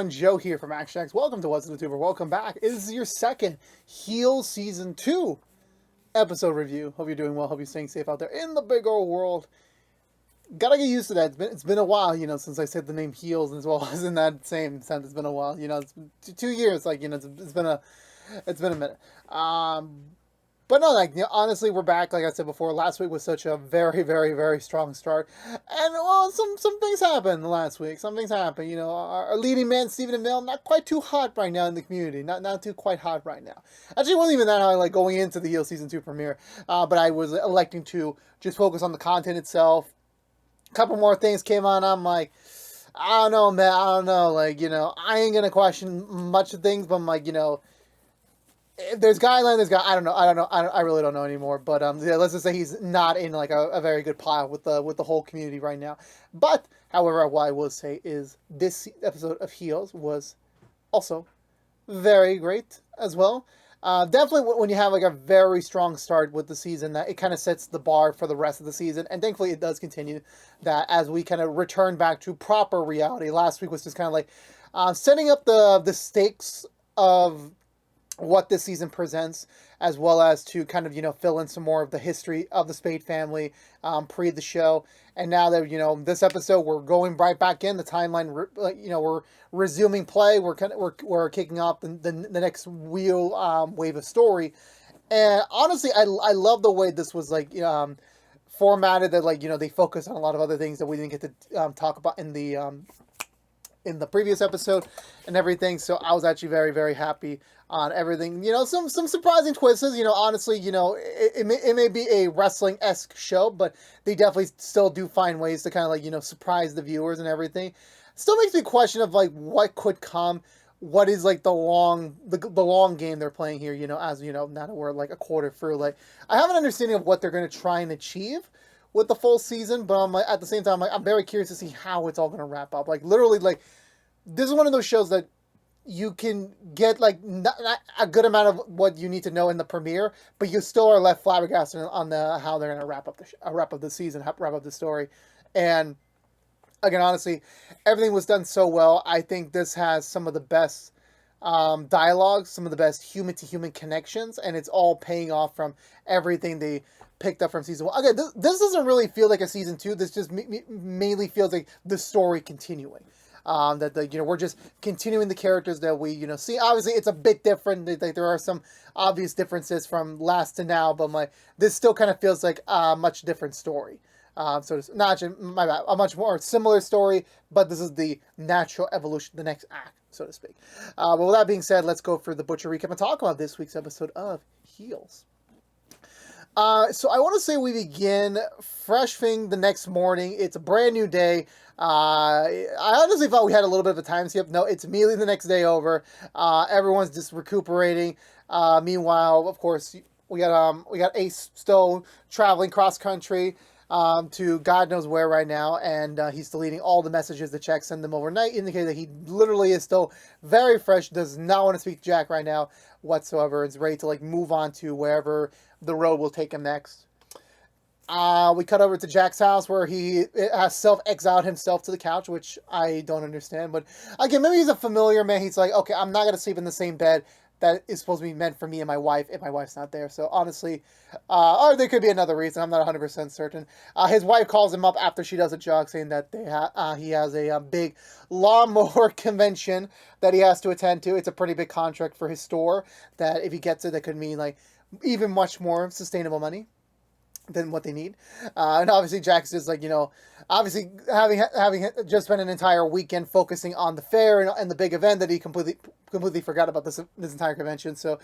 everyone, Joe here from ActionX. Welcome to What's the Tuber. Welcome back. This is your second Heels Season 2 episode review. Hope you're doing well. Hope you're staying safe out there in the big old world. Gotta get used to that. It's been a while, since I said the name Heels, as well as in that same sense. It's been a while. It's been 2 years. It's been a minute. But no, honestly, we're back. Like I said before, last week was such a very, very, very strong start. And, well, some things happened last week. Some things happened. Our leading man, Stephen Amell, not quite too hot right now in the community. Not too quite hot right now. Actually, it wasn't even that hot, going into the Heel Season 2 premiere. But I was electing to just focus on the content itself. A couple more things came on. I'm like, I don't know, man. I don't know. I ain't going to question much of things, but I'm there's guidelines. I don't know. I really don't know anymore. But let's just say he's not in a very good pile with the whole community right now. But however, what I will say is this episode of Heels was also very great as well. Definitely when you have a very strong start with the season, that it kind of sets the bar for the rest of the season, and thankfully it does continue that as we kind of return back to proper reality. Last week was just kind of setting up the stakes of what this season presents, as well as to kind of, fill in some more of the history of the Spade family pre the show. And now that, this episode, we're going right back in the timeline, we're resuming play. We're kicking off the next wave of story. And honestly, I love the way this was formatted, that they focus on a lot of other things that we didn't get to talk about in the previous episode and everything. So I was actually very, very happy on everything. Some surprising twists. Honestly, it may be a wrestling-esque show, but they definitely still do find ways to kind of surprise the viewers and everything. Still makes me question of what could come. What is the long game they're playing here, as now that we're a quarter through. I have an understanding of what they're going to try and achieve with the full season, but at the same time, I'm very curious to see how it's all going to wrap up. Literally, this is one of those shows that you can get not a good amount of what you need to know in the premiere, but you still are left flabbergasted on how they're going to wrap up the season, wrap up the story. And again, honestly, everything was done so well. I think this has some of the best dialogues, some of the best human-to-human connections, and it's all paying off from everything they picked up from season 1. Okay, this doesn't really feel like a season 2. This just mainly feels like the story continuing. We're just continuing the characters that we see. Obviously, it's a bit different. There are some obvious differences from last to now, but this still kind of feels like a much different story. So it's not my bad, a much more similar story, but this is the natural evolution, the next act, so to speak. But with that being said, let's go for the Butcher recap and talk about this week's episode of Heels. So I want to say we begin fresh thing the next morning. It's a brand new day. I honestly thought we had a little bit of a time skip. No, it's immediately the next day over. Everyone's just recuperating. Meanwhile, of course, we got Ace still traveling cross country to God knows where right now, and he's deleting all the messages that Jack sent them overnight, indicating that he literally is still very fresh, does not want to speak to Jack right now whatsoever, is ready to move on to wherever the road will take him next. We cut over to Jack's house where he has self-exiled himself to the couch, which I don't understand, but again, maybe he's a familiar man. He's like, okay, I'm not going to sleep in the same bed that is supposed to be meant for me and my wife if my wife's not there. So honestly, or there could be another reason. I'm not 100% certain. His wife calls him up after she does a jog, saying that he has a big lawnmower convention that he has to attend to. It's a pretty big contract for his store that if he gets it, that could mean even much more sustainable money than what they need. And obviously Jack's just obviously having just spent an entire weekend focusing on the fair and the big event, that he completely forgot about this entire convention. So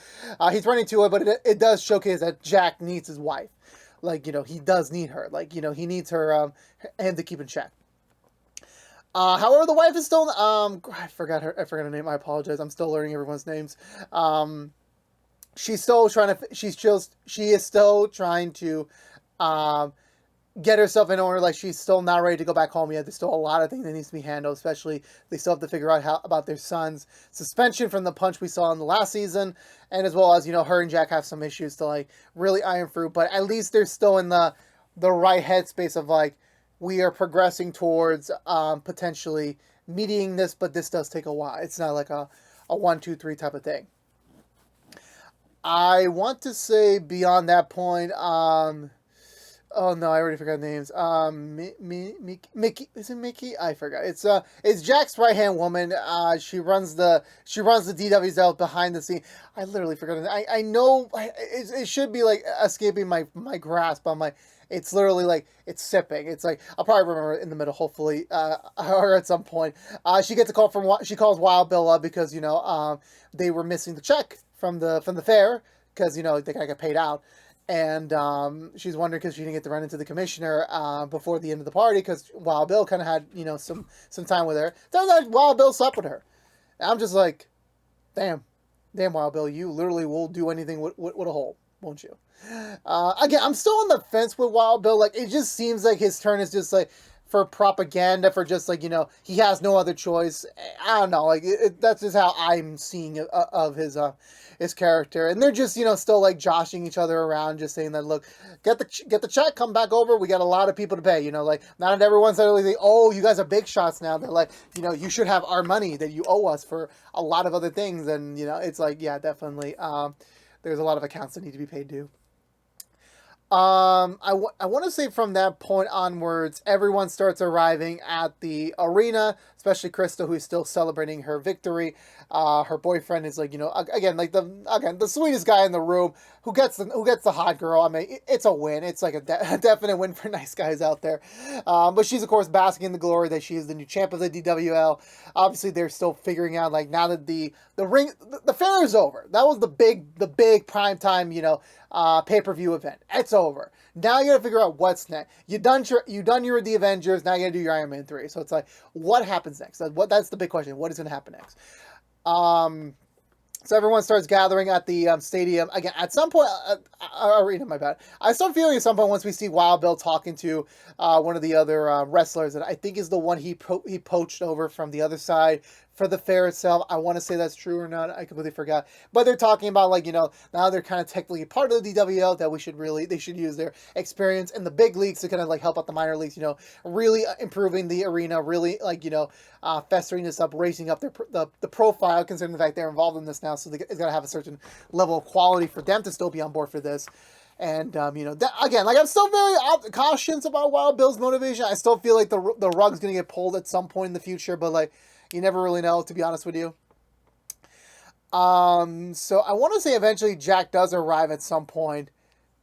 he's running to it, but it does showcase that Jack needs his wife. He does need her. He needs him to keep in check. However, the wife is still I forgot her name. I apologize. I'm still learning everyone's names. She is still trying to get herself in order. She's still not ready to go back home yet. There's still a lot of things that needs to be handled, especially they still have to figure out about their son's suspension from the punch we saw in the last season, and as well as, her and Jack have some issues to really iron through, but at least they're still in the right headspace of we are progressing towards potentially mediating this, but this does take a while. It's not like a 1, 2, 3 type of thing. I want to say beyond that point, oh no, I already forgot names. Mickey, is it Mickey? I forgot. It's Jack's right hand woman. She runs the DWs out behind the scene. I literally forgot it. I know it should be like escaping my grasp on my. It's literally like it's sipping. It's like I'll probably remember it in the middle, hopefully, or at some point. She gets a call from she calls Wild Bill up because they were missing the check from the fair because they gotta get paid out. And she's wondering because she didn't get to run into the commissioner before the end of the party because Wild Bill kind of had some time with her. Turns out Wild Bill slept with her. And I'm just like, damn Wild Bill, you literally will do anything with a hole, won't you? Again, I'm still on the fence with Wild Bill. Like, it just seems like his turn is just like for propaganda, for just like he has no other choice. I don't know. Like that's just how I'm seeing it, of his character, and they're just still like joshing each other around, just saying that look, get the check, come back over. We got a lot of people to pay. Like not everyone's literally saying, oh, you guys are big shots now. They're like you should have our money that you owe us for a lot of other things, and it's like yeah, definitely. There's a lot of accounts that need to be paid due. I want to say from that point onwards, everyone starts arriving at the arena, especially Crystal, who's still celebrating her victory. Her boyfriend is like, again, like the sweetest guy in the room who gets the hot girl. I mean, it's a win. It's like a definite win for nice guys out there. But she's of course basking in the glory that she is the new champ of the DWL. Obviously, they're still figuring out like now that the fair is over. That was the big prime time, pay-per-view event. It's over. Now you gotta figure out what's next. You done your The Avengers, now you gotta do your Iron Man 3. So it's like, what happens next? That's the big question. What is gonna happen next? So everyone starts gathering at the stadium again. At some point, arena. My bad. I start feeling at some point once we see Wild Bill talking to one of the other wrestlers, that I think is the one he poached over from the other side for the fair itself. I want to say that's true or not. I completely forgot. But they're talking about like now they're kind of technically part of the DWL, that they should use their experience in the big leagues to kind of like help out the minor leagues. Really improving the arena. Really like festering this up, raising up the profile, considering the fact they're involved in this now. So it's got to have a certain level of quality for them to still be on board for this. And, that, again, like I'm still very cautious about Wild Bill's motivation. I still feel like the rug's going to get pulled at some point in the future, but like, you never really know, to be honest with you. So I want to say eventually Jack does arrive at some point.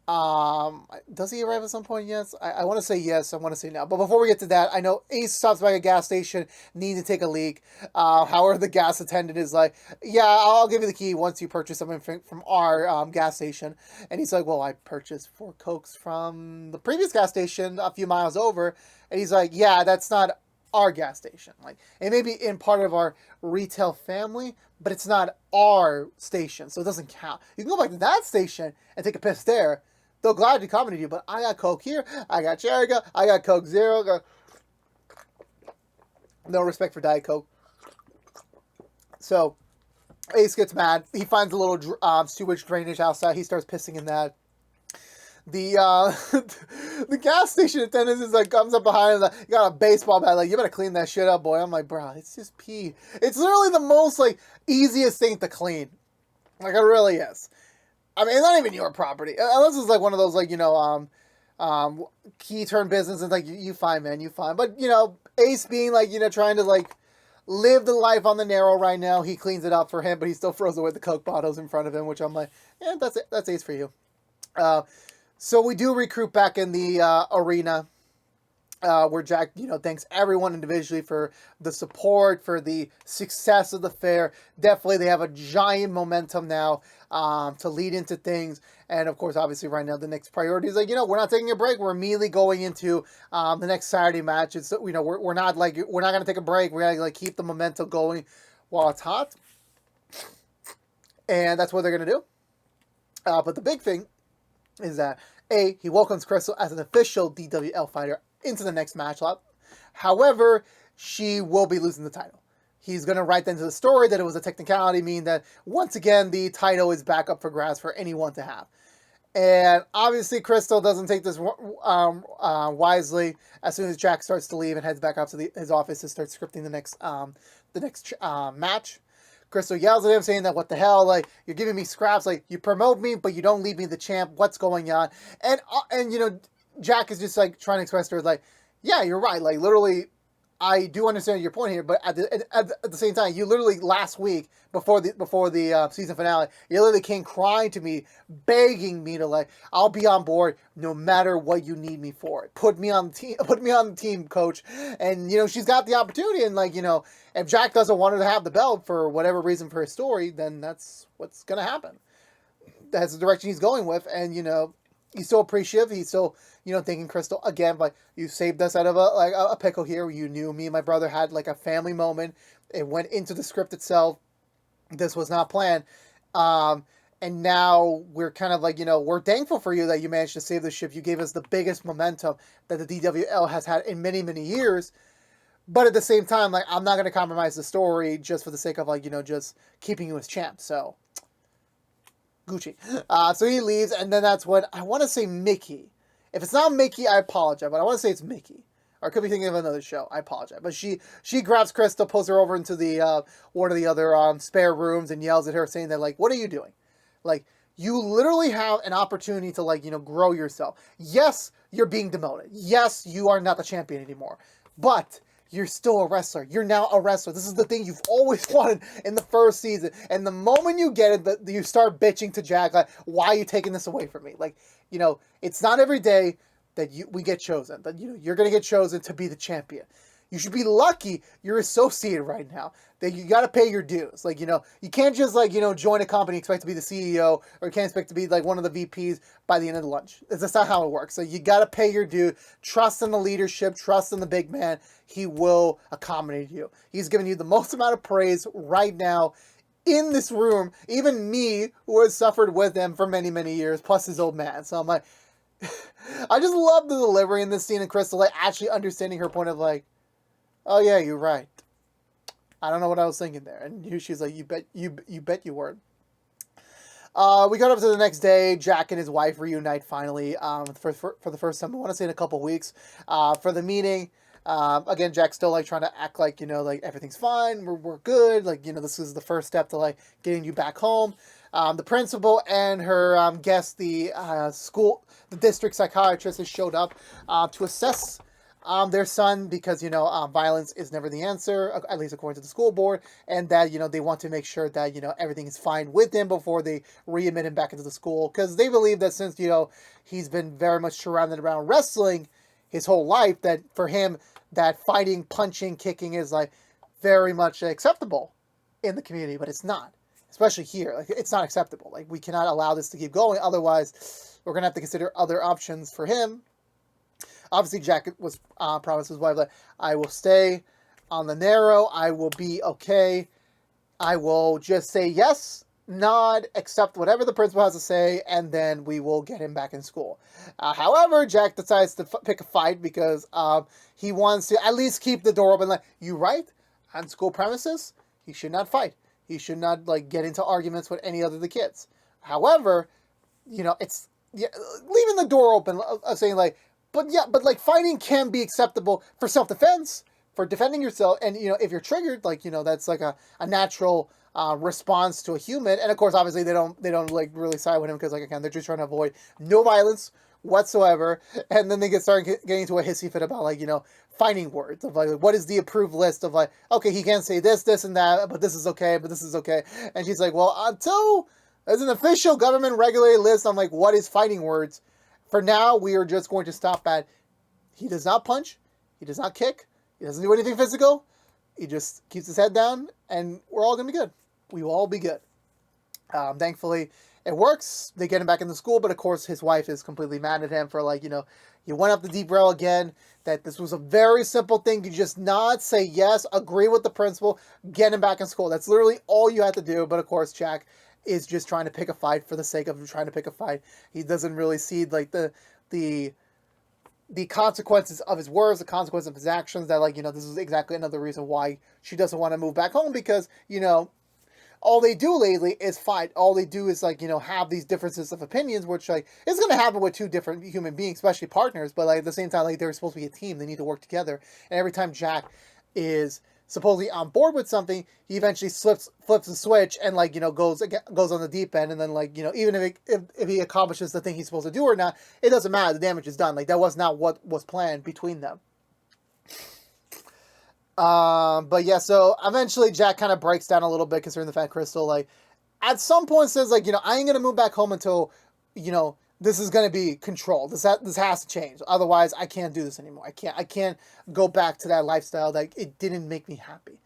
Does he arrive at some point? Yes. I want to say yes. I want to say no. But before we get to that, I know Ace stops by a gas station, needs to take a leak. However, the gas attendant is like, yeah, I'll give you the key once you purchase something from our gas station. And he's like, well, I purchased 4 Cokes from the previous gas station a few miles over. And he's like, yeah, that's not our gas station. Like, it may be in part of our retail family, but it's not our station, so it doesn't count. You can go back to that station and take a piss there. They'll gladly accommodate you, but I got Coke here, I got Cherry Coke, I got Coke Zero. No respect for Diet Coke. So Ace gets mad. He finds a little sewage drainage outside. He starts pissing in that. The the gas station attendant is like comes up behind him, like, you got a baseball bat, like, you better clean that shit up, boy. I'm like, bro, it's just pee. It's literally the most like easiest thing to clean. Like, it really is. I mean, it's not even your property unless it's like one of those like key turn business. And like you fine, man, you fine. But Ace being like trying to like live the life on the narrow right now, he cleans it up for him, but he still throws away the Coke bottles in front of him, which I'm like, yeah, that's Ace for you. So we do recruit back in the arena, where Jack, thanks everyone individually for the support, for the success of the fair. Definitely, they have a giant momentum now to lead into things. And of course, obviously, right now the next priority is like, we're not taking a break. We're immediately going into the next Saturday match. It's we're not gonna take a break. We're gonna like keep the momentum going while it's hot, and that's what they're gonna do. But the big thing is that he welcomes Crystal as an official DWL fighter into the next match lot. However, she will be losing the title. He's going to write into the story that it was a technicality, meaning that once again the title is back up for grabs for anyone to have. And obviously, Crystal doesn't take this wisely. As soon as Jack starts to leave and heads back up to his office to start scripting the next match, Crystal yells at him, saying that what the hell, like you're giving me scraps, like you promote me, but you don't leave me the champ. What's going on? And you know, Jack is just like trying to express to her, like, yeah, you're right. Like literally, I do understand your point here, but at the same time, you literally last week before the season finale, you literally came crying to me, begging me to like, I'll be on board no matter what you need me for. Put me on the team, put me on the team, coach. And you know she's got the opportunity, and like you know, if Jack doesn't want her to have the belt for whatever reason for his story, then that's what's gonna happen. That's the direction he's going with, and you know, he's so appreciative. He's so, you know, thanking Crystal again, like you saved us out of a pickle here. You knew me and my brother had like a family moment. It went into the script itself. This was not planned. And now we're kind of like, you know, we're thankful for you that you managed to save the ship. You gave us the biggest momentum that the DWL has had in many, many years. But at the same time, like, I'm not going to compromise the story just for the sake of, like, you know, just keeping you as champ. So, Gucci. So he leaves, and then that's when I want to say Mickey. If it's not Mickey, I apologize, but I want to say it's Mickey. Or I could be thinking of another show. I apologize. But she grabs Crystal, pulls her over into the one of the other spare rooms, and yells at her, saying that, like, what are you doing? Like, you literally have an opportunity to, like, you know, grow yourself. Yes, you're being demoted. Yes, you are not the champion anymore. But you're still a wrestler. You're now a wrestler. This is the thing you've always wanted in the first season. And the moment you get it, you start bitching to Jack, like, why are you taking this away from me? Like, you know, it's not every day that we get chosen. That, you know, you're going to get chosen to be the champion. You should be lucky you're associated right now. That you got to pay your dues. Like, you know, you can't just, like, you know, join a company and expect to be the CEO, or you can't expect to be, like, one of the VPs by the end of the lunch. That's not how it works. So you got to pay your due. Trust in the leadership. Trust in the big man. He will accommodate you. He's giving you the most amount of praise right now in this room. Even me, who has suffered with him for many, many years, plus his old man. So I'm like, I just love the delivery in this scene of Crystal, like, actually understanding her point of, like, oh yeah, you're right. I don't know what I was thinking there. And she's like, you bet you weren't. We got up to the next day. Jack and his wife reunite finally for the first time, I want to say in a couple weeks, for the meeting. Again, Jack's still like trying to act like, you know, like everything's fine. We're good. Like, you know, this is the first step to like getting you back home. The principal and her guest, the district psychiatrist, has showed up to assess their son, because, you know, violence is never the answer, at least according to the school board, and that, you know, they want to make sure that, you know, everything is fine with him before they readmit him back into the school, because they believe that since, you know, he's been very much surrounded around wrestling his whole life, that for him, that fighting, punching, kicking is like very much acceptable in the community, but it's not. Especially here, like, it's not acceptable. Like, we cannot allow this to keep going, otherwise we're gonna have to consider other options for him. Obviously, Jack was promised his wife, like, I will stay on the narrow. I will be okay. I will just say yes, nod, accept whatever the principal has to say, and then we will get him back in school. However, Jack decides to pick a fight because he wants to at least keep the door open. Like, you right? On school premises, he should not fight. He should not, like, get into arguments with any other of the kids. However, you know, it's leaving the door open, saying, like, but like, fighting can be acceptable for self-defense, for defending yourself, and, you know, if you're triggered, like, you know, that's like a natural response to a human. And of course, obviously, they don't like really side with him, because, like, again, they're just trying to avoid no violence whatsoever. And then they start getting into a hissy fit about, like, you know, fighting words of, like, what is the approved list of, like, okay, he can't say this, and that, but this is okay, but this is okay. And she's like, well, until there's an official government regulated list on, like, what is fighting words, for now, we are just going to stop at, he does not punch, he does not kick, he doesn't do anything physical, he just keeps his head down, and we're all going to be good. We will all be good. Thankfully, it works. They get him back in the school, but of course, his wife is completely mad at him for, like, you know, you went up the deep rail again, that this was a very simple thing. You just nod, say yes, agree with the principal, get him back in school. That's literally all you had to do, but of course, Jack is just trying to pick a fight for the sake of trying to pick a fight. He doesn't really see, like, the consequences of his words, the consequences of his actions, that, like, you know, this is exactly another reason why she doesn't want to move back home, because, you know, all they do lately is fight. All they do is like, have these differences of opinions, which like is going to happen with two different human beings, especially partners. But like at the same time, like they're supposed to be a team. They need to work together. And every time Jack is supposedly on board with something, he eventually flips the switch and like, goes on the deep end. And then like, even if he accomplishes the thing he's supposed to do or not, it doesn't matter. The damage is done. Like that was not what was planned between them. But yeah, so eventually Jack kind of breaks down a little bit concerning the fact Crystal, like, at some point says, like, I ain't gonna move back home until, this is gonna be controlled. This has to change. Otherwise, I can't do this anymore. I can't go back to that lifestyle. Like, it didn't make me happy.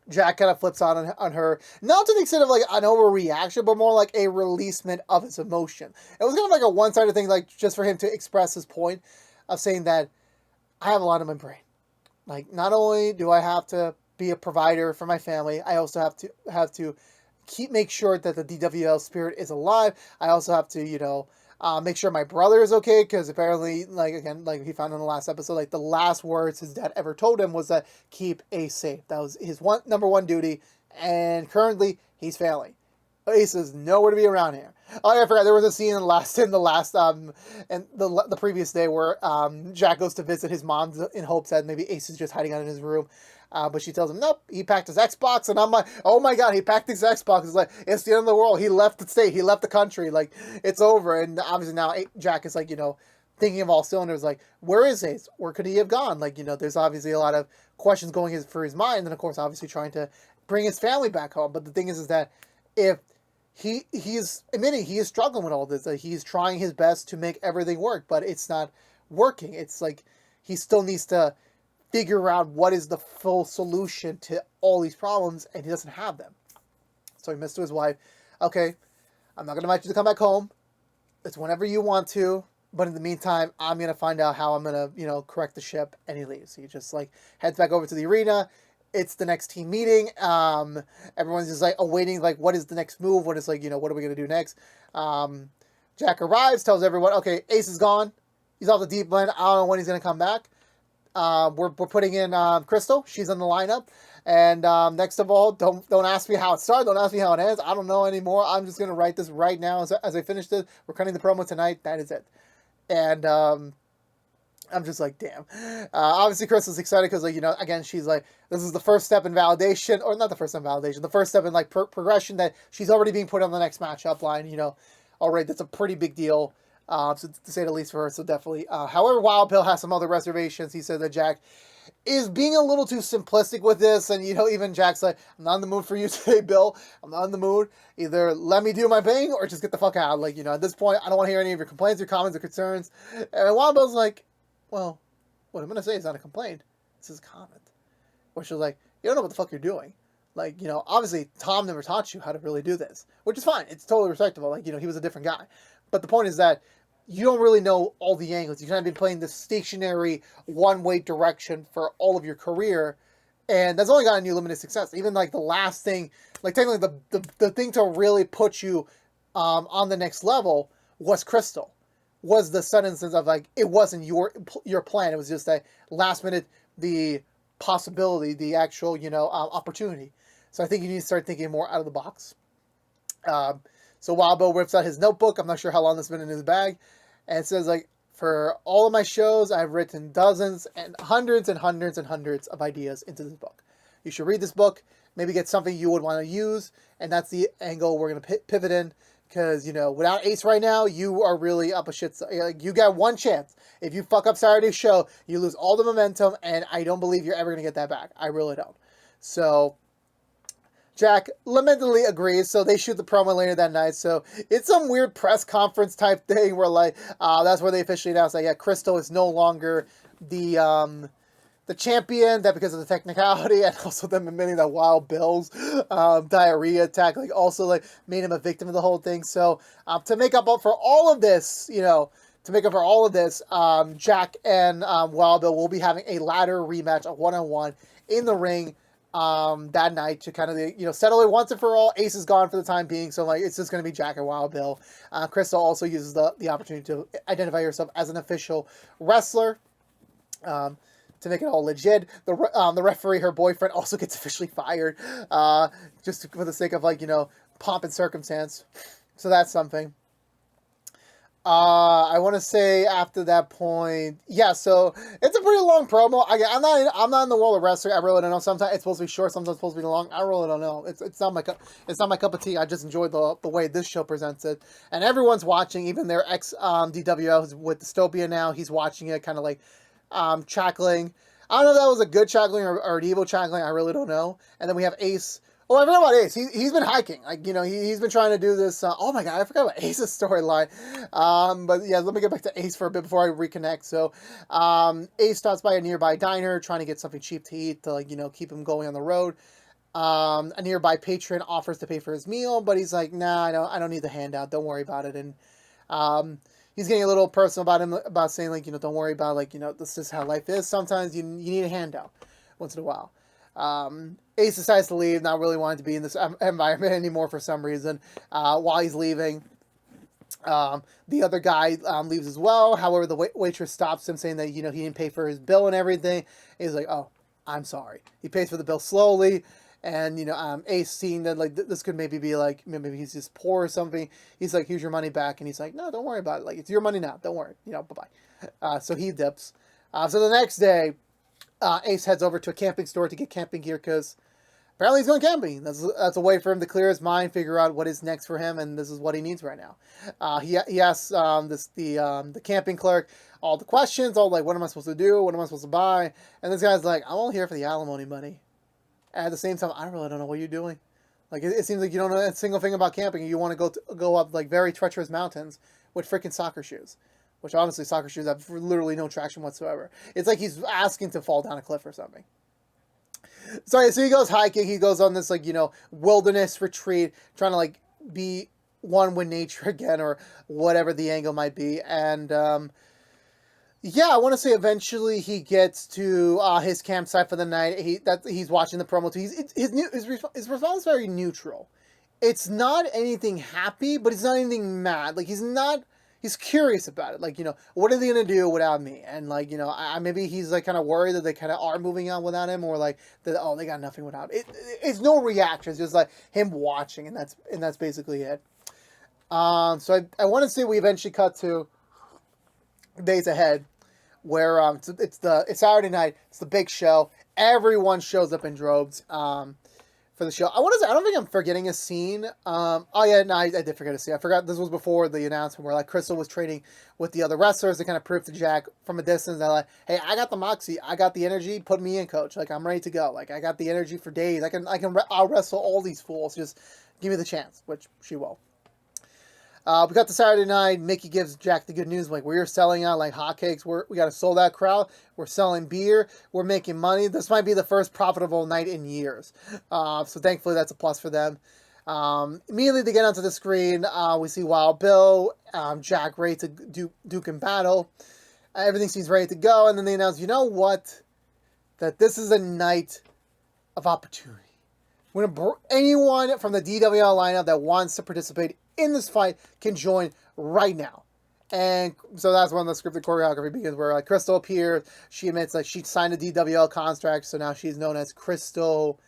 Jack kind of flips on her, not to the extent of like an overreaction, but more like a releasement of his emotion. It was kind of like a one-sided thing, like just for him to express his point of saying that I have a lot on my brain. Like, not only do I have to be a provider for my family, I also have to make sure that the DWL spirit is alive. I also have to, make sure my brother is okay, because apparently, like, again, like he found in the last episode, like, the last words his dad ever told him was that keep Ace safe. That was his number one duty, and currently, he's failing. Ace is nowhere to be around here. Oh, I forgot, there was a scene in the last and the previous day where Jack goes to visit his mom in hopes that maybe Ace is just hiding out in his room. But she tells him, nope, he packed his Xbox. And I'm like, oh my God, he packed his Xbox. It's like, it's the end of the world. He left the state. He left the country. Like, it's over. And obviously now Jack is like, thinking of all cylinders, like, where is Ace? Where could he have gone? Like, there's obviously a lot of questions going through his mind. And of course, obviously trying to bring his family back home. But the thing is that if he's admitting he is struggling with all this, like, he's trying his best to make everything work, but it's not working. It's like he still needs to figure out what is the full solution to all these problems, and he doesn't have them. So he admits to his wife, okay, I'm not going to invite you to come back home. It's whenever you want to, but in the meantime, I'm going to find out how I'm going to, correct the ship, and he leaves. He just, like, heads back over to the arena. It's the next team meeting. Everyone's just like awaiting, like, what is the next move? What is, like, what are we going to do next? Jack arrives, tells everyone, okay, Ace is gone. He's off the deep end. I don't know when he's going to come back. We're putting in Crystal. She's in the lineup. And next of all, don't ask me how it started. Don't ask me how it ends. I don't know anymore. I'm just going to write this right now as I finish this. We're cutting the promo tonight. That is it. And I'm just like, damn. Obviously, Crystal's excited because, like, again, she's like, this is the first step in validation, or not the first step in validation, the first step in, like, progression that she's already being put on the next matchup line, All right, that's a pretty big deal, so to say the least for her, so definitely. However, Wild Bill has some other reservations. He said that Jack is being a little too simplistic with this, and, even Jack's like, I'm not in the mood for you today, Bill. I'm not in the mood. Either let me do my thing, or just get the fuck out. Like, at this point, I don't want to hear any of your complaints or comments or concerns. And Wild Bill's like, well, what I'm going to say is not a complaint. This is a comment. Where she's like, you don't know what the fuck you're doing. Like, obviously Tom never taught you how to really do this. Which is fine. It's totally respectable. Like, he was a different guy. But the point is that you don't really know all the angles. You kind of been playing this stationary one-way direction for all of your career. And that's only gotten you limited success. Even like the last thing, like technically the thing to really put you on the next level was Crystal. Was the sudden sense of, like, it wasn't your plan. It was just a last minute, the possibility, the actual, opportunity. So I think you need to start thinking more out of the box. So Wild Bill rips out his notebook. I'm not sure how long this has been in his bag. And it says, like, for all of my shows, I've written dozens and hundreds and hundreds and hundreds of ideas into this book. You should read this book, maybe get something you would want to use. And that's the angle we're going to pivot in. Because, without Ace right now, you are really up a shit. Like, you got one chance. If you fuck up Saturday's show, you lose all the momentum, and I don't believe you're ever going to get that back. I really don't. So, Jack lamentably agrees, so they shoot the promo later that night. So, it's some weird press conference type thing where, like, that's where they officially announced that, yeah, Crystal is no longer the champion, that because of the technicality, and also them admitting that Wild Bill's diarrhea attack, like, also, like, made him a victim of the whole thing. So, to make up for all of this, Jack and Wild Bill will be having a ladder rematch, a one-on-one, in the ring that night to kind of, settle it once and for all. Ace is gone for the time being, so, like, it's just going to be Jack and Wild Bill. Crystal also uses the opportunity to identify herself as an official wrestler. to make it all legit. The referee, her boyfriend, also gets officially fired, just for the sake of, like, pomp and circumstance. So that's something. I want to say after that point, yeah. So it's a pretty long promo. I'm not in the world of wrestling. I really don't know. Sometimes it's supposed to be short. Sometimes it's supposed to be long. I really don't know. It's not my cup of tea. I just enjoy the way this show presents it, and everyone's watching. Even their ex DWL with Dystopia now. He's watching it, kind of like cackling. I don't know if that was a good cackling or an evil cackling. I really don't know. And then we have Ace. Oh, I forgot about Ace. He's been hiking. Like, he's been trying to do this. Oh my God, I forgot about Ace's storyline. But yeah, let me get back to Ace for a bit before I reconnect. So, Ace stops by a nearby diner trying to get something cheap to eat to, like, keep him going on the road. A nearby patron offers to pay for his meal, but he's like, nah, I don't need the handout. Don't worry about it. And, he's getting a little personal about saying, like, don't worry about it. Like, this is how life is. Sometimes you need a handout once in a while. Ace decides to leave, not really wanting to be in this environment anymore for some reason. While he's leaving, the other guy leaves as well. However, the waitress stops him, saying that he didn't pay for his bill and everything. And he's like, "Oh, I'm sorry." He pays for the bill slowly, and Ace, seeing that, like, this could maybe be like, maybe he's just poor or something. He's like, "Here's your money back," and he's like, "No, don't worry about it. Like, it's your money now. Don't worry. Bye bye." So he dips. So the next day, Ace heads over to a camping store to get camping gear because apparently he's going camping. That's a way for him to clear his mind, figure out what is next for him, and this is what he needs right now. He asks the camping clerk all the questions, all like, what am I supposed to do? What am I supposed to buy? And this guy's like, I'm only here for the alimony money. And at the same time, I really don't know what you're doing. Like, it seems like you don't know a single thing about camping, and you want to go up, like, very treacherous mountains with freaking soccer shoes. Which, honestly, soccer shoes have literally no traction whatsoever. It's like he's asking to fall down a cliff or something. So he goes hiking. He goes on this, like, wilderness retreat, trying to, like, be one with nature again, or whatever the angle might be. And, yeah, I want to say eventually he gets to his campsite for the night. He's watching the promo too. His response is very neutral. It's not anything happy, but it's not anything mad. Like, he's curious about it. Like, what are they going to do without me? And, like, maybe he's, like, kind of worried that they kind of are moving on without him, or, like, that, oh, they got nothing without it. It's no reaction. It's just, like, him watching, and that's basically it. So I want to say we eventually cut to days ahead, where it's Saturday night. It's the big show. Everyone shows up in droves. For the show. I want to say, I don't think I'm forgetting a scene. Oh yeah, no, I did forget a scene. I forgot this was before the announcement where, like, Crystal was training with the other wrestlers to kind of prove to Jack from a distance that, like, hey, I got the moxie, I got the energy, put me in, coach. Like, I'm ready to go. Like, I got the energy for days. I'll wrestle all these fools. Just give me the chance, which she will. We got the Saturday night. Mickey gives Jack the good news. Like, we're selling out like hotcakes. We got a sold out crowd. We're selling beer. We're making money. This might be the first profitable night in years. So thankfully that's a plus for them. Immediately they get onto the screen. We see Wild Bill, Jack ready to Duke in battle. Everything seems ready to go. And then they announce, you know what? That this is a night of opportunity. We're going to anyone from the DWL lineup that wants to participate in this fight can join right now. And so that's when the scripted choreography begins, where, like, Crystal appears. She admits that she signed a DWL contract, so now she's known as Crystal.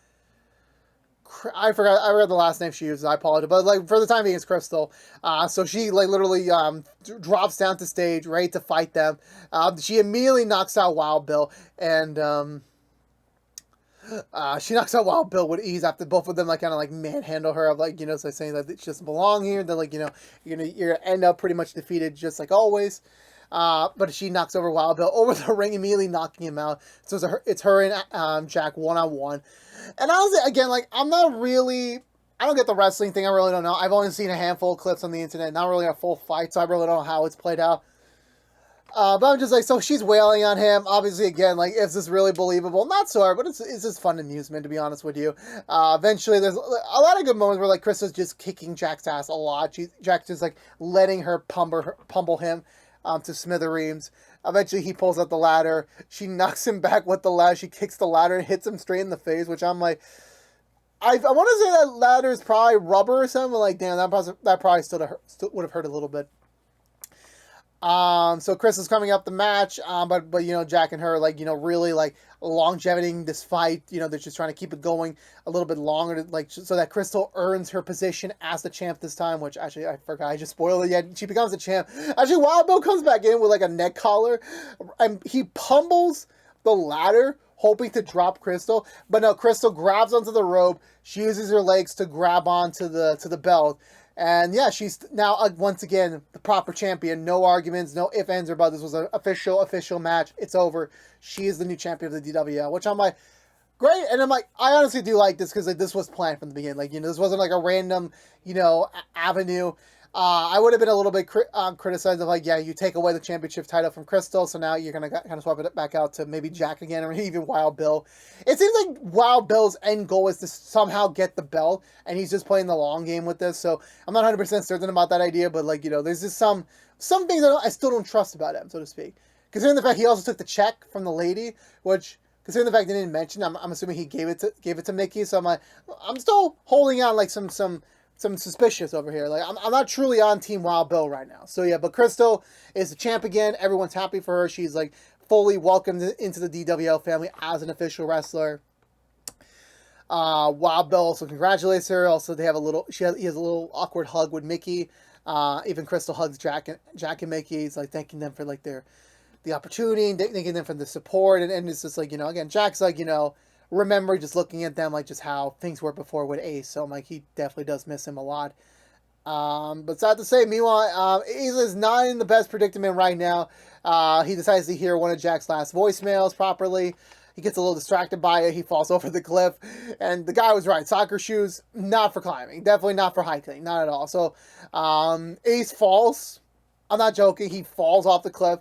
I read the last name she uses. I apologize, but, like, for the time being, it's Crystal. So she, like, literally drops down to stage, ready to fight them. She immediately knocks out Wild Bill, and she knocks out Wild Bill with ease after both of them, like, kind of, like, manhandle her, of, like, so saying that she doesn't belong here. Then, like, you're gonna end up pretty much defeated, just like always. But she knocks over Wild Bill over the ring, immediately knocking him out. So it's her and Jack one-on-one. And honestly, again, like, I don't get the wrestling thing. I really don't know. I've only seen a handful of clips on the internet, not really a full fight, so I really don't know how it's played out. But I'm just like, so she's wailing on him. Obviously, again, like, is this really believable? Not so hard, but it's just fun amusement, to be honest with you. Eventually, there's a lot of good moments where, like, Krista's just kicking Jack's ass a lot. Jack's just, like, letting her pummel him to smithereens. Eventually, he pulls out the ladder. She knocks him back with the ladder. She kicks the ladder and hits him straight in the face, which I'm like, I want to say that ladder is probably rubber or something. Like, damn, that probably still would have hurt a little bit. So Chris is coming up the match, but you know, Jack and her, like, you know, really like longevitying this fight. You know, they're just trying to keep it going a little bit longer, like so that Crystal earns her position as the champ this time. Which actually I forgot, I just spoiled it. Yeah, she becomes the champ. Actually, Wild Bill comes back in with like a neck collar, and he pummels the ladder, hoping to drop Crystal. But no, Crystal grabs onto the rope. She uses her legs to grab onto the belt. And yeah, she's now once again the proper champion. No arguments, no ifs, ands, or buts. This was an official match. It's over. She is the new champion of the DWL, which I'm like, great. And I'm like, I honestly do like this because like, this was planned from the beginning. Like, you know, this wasn't like a random, you know, avenue. I would have been a little bit criticized of like, yeah, you take away the championship title from Crystal, so now you're gonna kind of swap it back out to maybe Jack again, or even Wild Bill. It seems like Wild Bill's end goal is to somehow get the belt, and he's just playing the long game with this. So I'm not 100% certain about that idea, but like, you know, there's just some things I still don't trust about him, so to speak. Considering the fact he also took the check from the lady, which, considering the fact they didn't mention, I'm assuming he gave it to Mickey. So I'm still holding on like some suspicious over here. Like, I'm not truly on Team Wild Bill right now. So yeah, but Crystal is the champ again. Everyone's happy for her. She's like fully welcomed into the DWL family as an official wrestler. Wild Bill also congratulates her. Also, they have he has a little awkward hug with Mickey. Even Crystal hugs Jack and Mickey. He's like thanking them for like the opportunity and thanking them for the support. And it's just like, you know, again, Jack's like, you know, remember just looking at them like just how things were before with Ace. So I'm like, he definitely does miss him a lot. But sad to say, meanwhile, Ace is not in the best predicament right now. He decides to hear one of Jack's last voicemails properly. He gets a little distracted by it. He falls over the cliff. And the guy was right. Soccer shoes, not for climbing. Definitely not for hiking. Not at all. So Ace falls. I'm not joking. He falls off the cliff.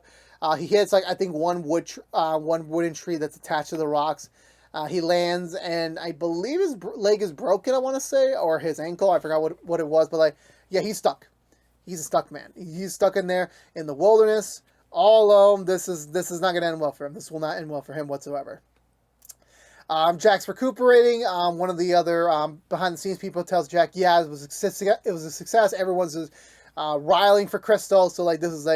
He hits, like, I think one wooden tree that's attached to the rocks. He lands, and I believe his leg is broken, I want to say, or his ankle. I forgot what it was. But, like, yeah, he's stuck. He's a stuck man. He's stuck in there in the wilderness, all alone. This is not going to end well for him. This will not end well for him whatsoever. Jack's recuperating. One of the other behind-the-scenes people tells Jack, yeah, it was a success. Everyone's riling for Crystal. So, like, this is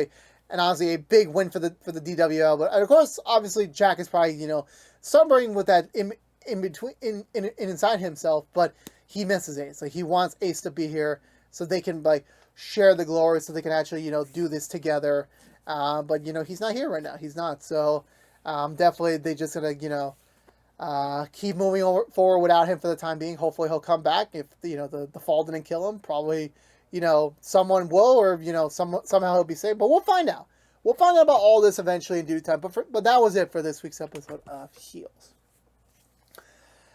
and honestly a big win for the DWL. But of course, obviously, Jack is probably, you know, suffering with that inside himself. But he misses Ace. Like, he wants Ace to be here so they can like share the glory, so they can actually, you know, do this together. But you know, he's not here right now. He's not. So definitely they just gonna, you know, keep moving forward without him for the time being. Hopefully he'll come back. If, you know, the fall didn't kill him, probably, you know, someone will, or, you know, somehow he'll be saved. But we'll find out. We'll find out about all this eventually in due time. But that was it for this week's episode of Heels.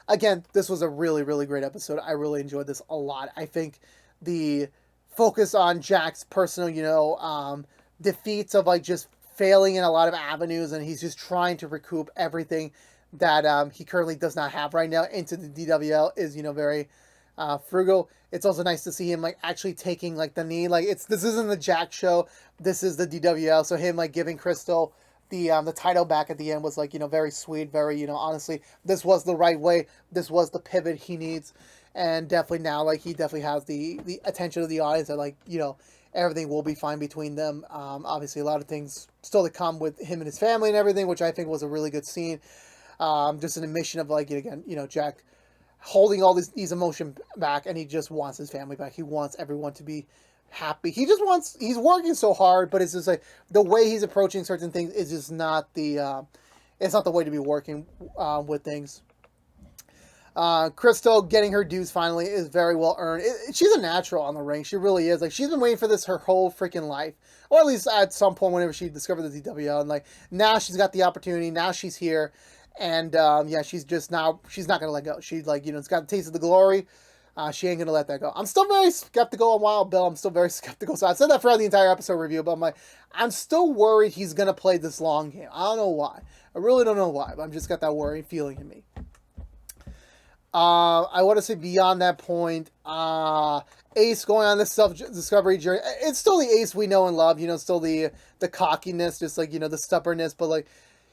Again, this was a really, really great episode. I really enjoyed this a lot. I think the focus on Jack's personal, you know, defeats of like just failing in a lot of avenues, and he's just trying to recoup everything that he currently does not have right now into the DWL is, you know, very frugal. It's also nice to see him like actually taking like the knee. Like, this isn't the Jack show. This is the DWL. So him like giving Crystal the title back at the end was like, you know, very sweet. Very, you know, honestly, this was the right way. This was the pivot he needs. And definitely now, like, he definitely has the attention of the audience that, like, you know, everything will be fine between them. Obviously, a lot of things still to come with him and his family and everything, which I think was a really good scene. Just an admission of, like, again, you know, Jack holding all these emotions back, and he just wants his family back. He wants everyone to be happy. He's working so hard, but it's just like the way he's approaching certain things is just not it's not the way to be working with things. Crystal getting her dues finally is very well earned. She's a natural on the ring. She really is. Like, she's been waiting for this her whole freaking life, or at least at some point whenever she discovered the DWL. And like, now she's got the opportunity. Now she's here, and yeah, she's not gonna let go. She's like, you know, it's got a taste of the glory. She ain't gonna let that go. I'm still very skeptical on Wild Bill. I'm still very skeptical. So I said that throughout the entire episode review, but I'm still worried he's gonna play this long game. I don't know why. I really don't know why, but I've just got that worrying feeling in me. I want to say beyond that point, Ace going on this self-discovery journey. It's still the Ace we know and love, you know, still the cockiness, just like, you know, the stubbornness, but like,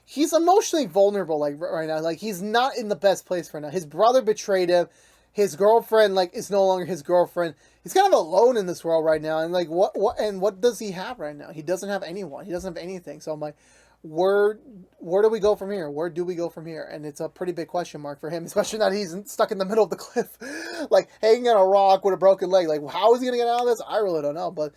he's emotionally vulnerable, like, right now. Like, he's not in the best place right now. His brother betrayed him. his girlfriend, like, is no longer his girlfriend. He's kind of alone in this world right now. And, like, what does he have right now? He doesn't have anyone. He doesn't have anything. So I'm like, where do we go from here? Where do we go from here? And it's a pretty big question mark for him, especially that he's stuck in the middle of the cliff, like hanging on a rock with a broken leg. Like, how is he gonna get out of this? I really don't know. But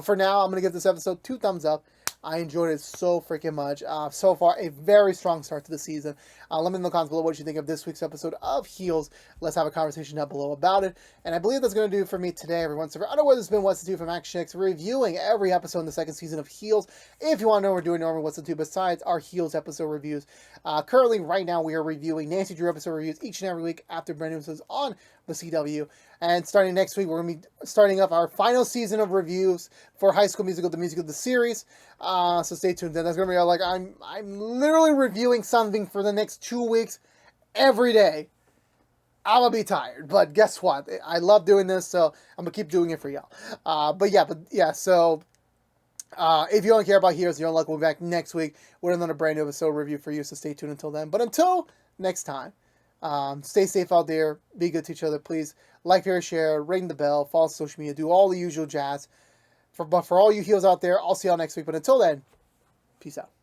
for now, I'm gonna give this episode 2 thumbs up. I enjoyed it so freaking much. So far, a very strong start to the season. Let me know in the comments below what you think of this week's episode of Heels. Let's have a conversation down below about it. And I believe that's going to do it for me today, everyone. So for otherwise, it's been What's the Two from ActionX, reviewing every episode in the second season of Heels. If you want to know what we're doing normally, What's the Two besides our Heels episode reviews. Currently, right now, we are reviewing Nancy Drew episode reviews each and every week after brand new episodes on the CW. And starting next week, we're going to be starting up our final season of reviews for High School Musical, the musical, the series. So stay tuned. Then that's going to be like I'm literally reviewing something for the next 2 weeks every day. I'm going to be tired, but guess what? I love doing this, so I'm going to keep doing it for y'all. But yeah, so if you don't care about Heroes, you're unlucky. We'll be back next week with another brand new episode review for you, so stay tuned until then. But until next time, stay safe out there. Be good to each other, please. Like, share, ring the bell, follow us on social media, do all the usual jazz. But for all you heels out there, I'll see y'all next week. But until then, peace out.